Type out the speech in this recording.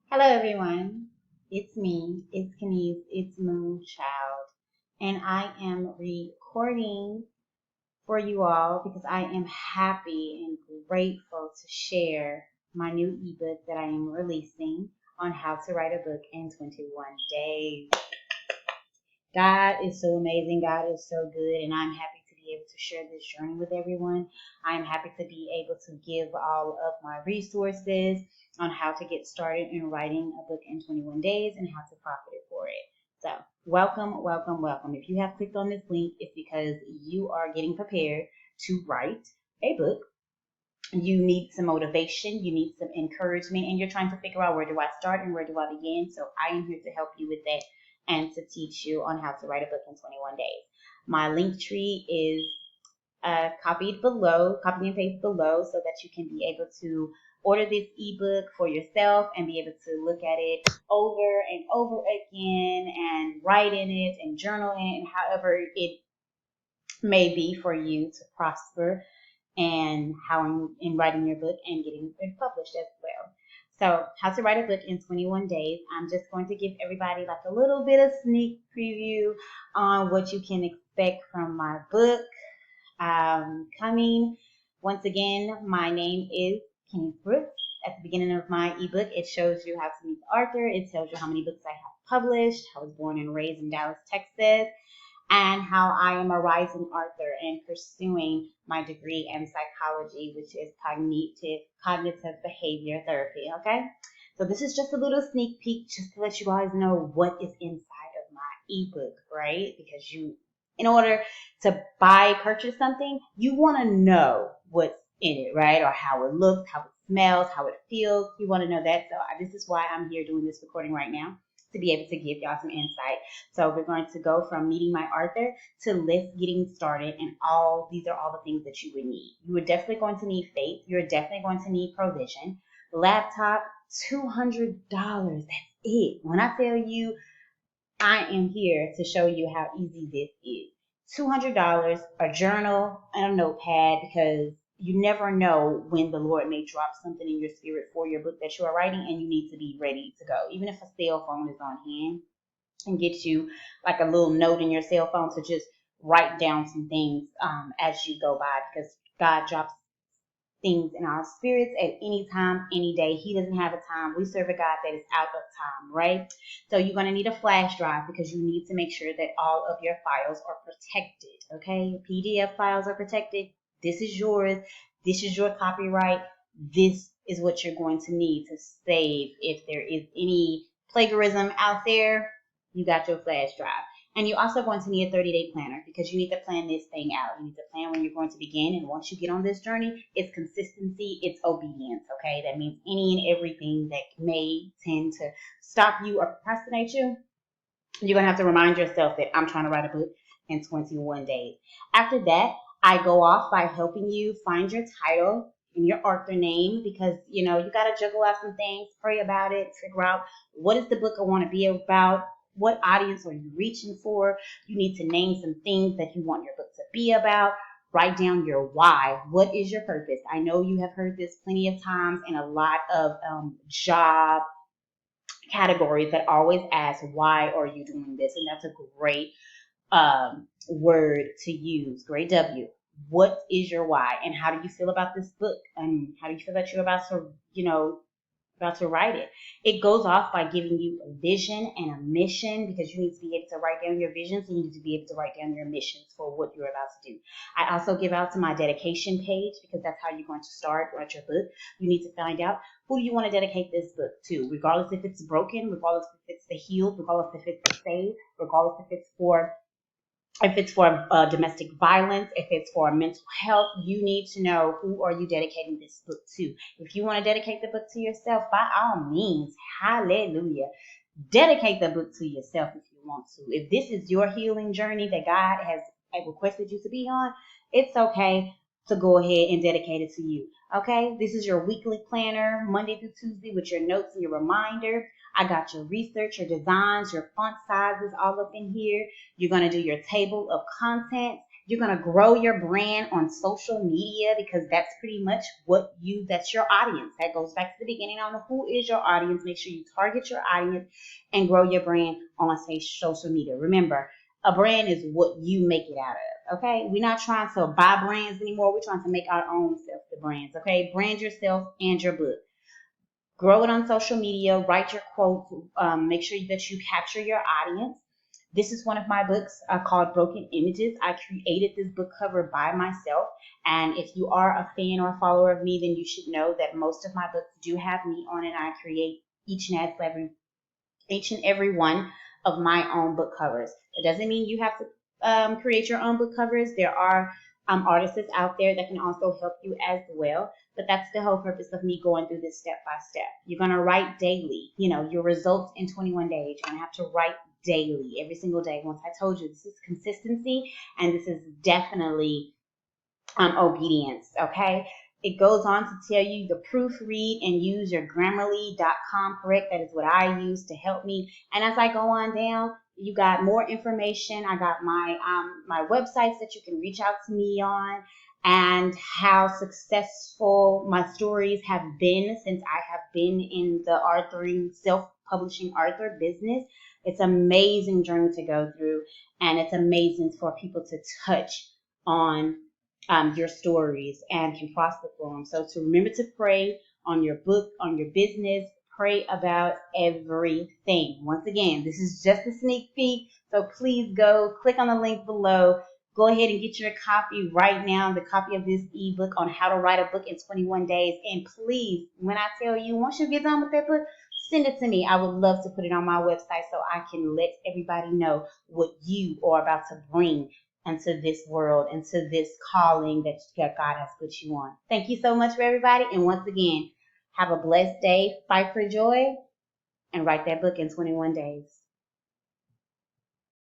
Hello, everyone. It's me. It's Kenise. It's Moonchild. And I am recording for you all because I am happy and grateful to share my new ebook that I am releasing on how to write a book in 21 days. God is so amazing. God is so good. And I'm happy to be able to share this journey with everyone. I'm happy to be able to give all of my resources on how to get started in writing a book in 21 days and how to profit for it. So, welcome, welcome, welcome. If you have clicked on this link, it's because you are getting prepared to write a book. You need some motivation, you need some encouragement, and you're trying to figure out, where do I start and where do I begin? So I am here to help you with that and to teach you on how to write a book in 21 days. My link tree is copied below, copy and paste below, so that you can be able to order this ebook for yourself and be able to look at it over and over again and write in it and journal in it, and however it may be for you to prosper and how in writing your book and getting it published as well. So, how to write a book in 21 days. I'm just going to give everybody like a little bit of sneak preview on what you can expect from my book coming. Once again, my name is Kenise Brooks. At the beginning of my ebook, it shows you how to meet the author. It tells you how many books I have published. I was born and raised in Dallas, Texas, and how I am a rising author and pursuing my degree in psychology, which is cognitive behavior therapy. Okay, so this is just a little sneak peek, just to let you guys know what is inside of my ebook, right? Because in order to purchase something, you want to know what's in it, right? Or how it looks, how it smells, how it feels. You want to know that. So this is why I'm here doing this recording right now, to be able to give y'all some insight. So we're going to go from meeting my author to let's getting started, and these are all the things that you would need. You are definitely going to need faith. You're definitely going to need provision. Laptop, $200. That's it. When I tell you I am here to show you how easy this is. $200, a journal, and a notepad, because you never know when the Lord may drop something in your spirit for your book that you are writing, and you need to be ready to go. Even if a cell phone is on hand, and get you like a little note in your cell phone to just write down some things as you go by, because God drops things in our spirits at any time, any day. He doesn't have a time. We serve a God that is out of time, right? So you're going to need a flash drive, because you need to make sure that all of your files are protected, okay? PDF files are protected. This is yours. This is your copyright. This is what you're going to need to save. If there is any plagiarism out there, you got your flash drive. And you're also going to need a 30-day planner, because you need to plan this thing out. You need to plan when you're going to begin. And once you get on this journey, it's consistency, it's obedience, okay? That means any and everything that may tend to stop you or procrastinate you, you're going to have to remind yourself that I'm trying to write a book in 21 days. After that, I go off by helping you find your title and your author name, because, you got to juggle out some things, pray about it, figure out what is the book I want to be about. What audience are you reaching for? You need to name some things that you want your book to be about. Write down your why. What is your purpose? I know you have heard this plenty of times in a lot of job categories that always ask, why are you doing this? And that's a great word to use. Great W. What is your why? And how do you feel about this book? And how do you feel that you're about to write it? It goes off by giving you a vision and a mission, because you need to be able to write down your visions, and you need to be able to write down your missions for what you're about to do. I also give out to my dedication page, because that's how you're going to write your book. You need to find out, who do you want to dedicate this book to, regardless if it's broken, regardless if it's the healed, regardless if it's the saved, regardless if it's for domestic violence, if it's for mental health. You need to know, who are you dedicating this book to. If you want to dedicate the book to yourself, by all means, hallelujah, dedicate the book to yourself if you want to. If this is your healing journey that God has requested you to be on, it's okay to go ahead and dedicate it to you. Okay, this is your weekly planner, Monday through Tuesday, with your notes and your reminder. I got your research, your designs, your font sizes all up in here. You're going to do your table of contents. You're going to grow your brand on social media because that's pretty much that's your audience. That goes back to the beginning on who is your audience. Make sure you target your audience and grow your brand on, say, social media. Remember, a brand is what you make it out of, okay? We're not trying to buy brands anymore. We're trying to make our own self the brands, okay? Brand yourself and your book. Grow it on social media. Write your quotes. Make sure that you capture your audience. This is one of my books called Broken Images. I created this book cover by myself. And if you are a fan or a follower of me, then you should know that most of my books do have me on it. I create each and every one of my own book covers. It doesn't mean you have to create your own book covers. There are artists out there that can also help you as well. But that's the whole purpose of me going through this step by step. You're going to write daily, your results in 21 days. You're going to have to write daily, every single day. Once I told you, this is consistency and this is definitely obedience, okay? It goes on to tell you to proofread and use your Grammarly.com, correct? That is what I use to help me. And as I go on down, you got more information. I got my websites that you can reach out to me on, and how successful my stories have been since I have been in the authoring, self-publishing author business. It's an amazing journey to go through, and it's amazing for people to touch on your stories and can prosper for them. So to remember to pray on your book, on your business, pray about everything. Once again, this is just a sneak peek. So please go click on the link below. Go ahead and get your copy right now, the copy of this ebook on how to write a book in 21 days. And please, when I tell you, once you get done with that book, send it to me. I would love to put it on my website so I can let everybody know what you are about to bring into this world, into this calling that God has put you on. Thank you so much for everybody. And once again, have a blessed day. Fight for joy and write that book in 21 days.